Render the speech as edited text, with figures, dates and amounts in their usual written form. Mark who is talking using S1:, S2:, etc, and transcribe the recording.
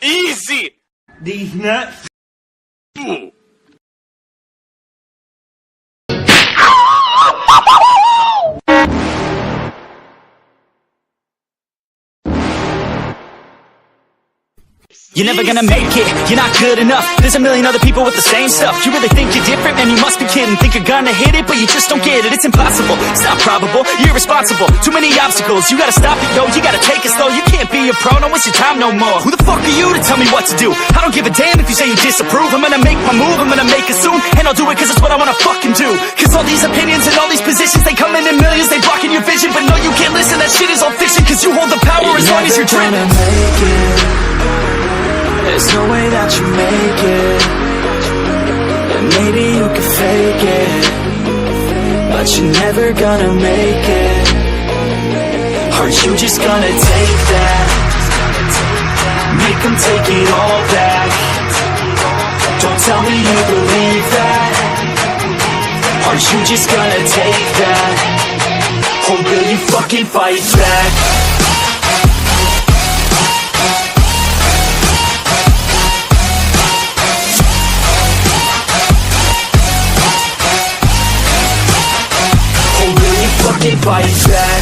S1: Easy!
S2: Dinner.Exe.
S3: You're never gonna make it, you're not good enough. There's a million other people with the same stuff. You really think you're different? Man, you must be kidding. Think you're gonna hit it, but you just don't get it. It's impossible, it's not probable, you're irresponsible. Too many obstacles, you gotta stop it, yo. You gotta take it slow, you can't be a pro. Don't waste your time no more. Who the fuck are you to tell me what to do? I don't give a damn if you say you disapprove. I'm gonna make my move, I'm gonna make it soon. And I'll do it cause it's what I wanna fucking do. Cause all these opinions and all these positions, they come in millions, they blocking your vision. But no, you can't listen, that shit is all fiction. Cause you hold the power as long as you're dreaming.
S4: There's no way that you make it. And maybe you can fake it, but you're never gonna make it. Aren't you just gonna take that? Make them take it all back. Don't tell me you believe that. Aren't you just gonna take that? Or will you fucking fight back? Fight back.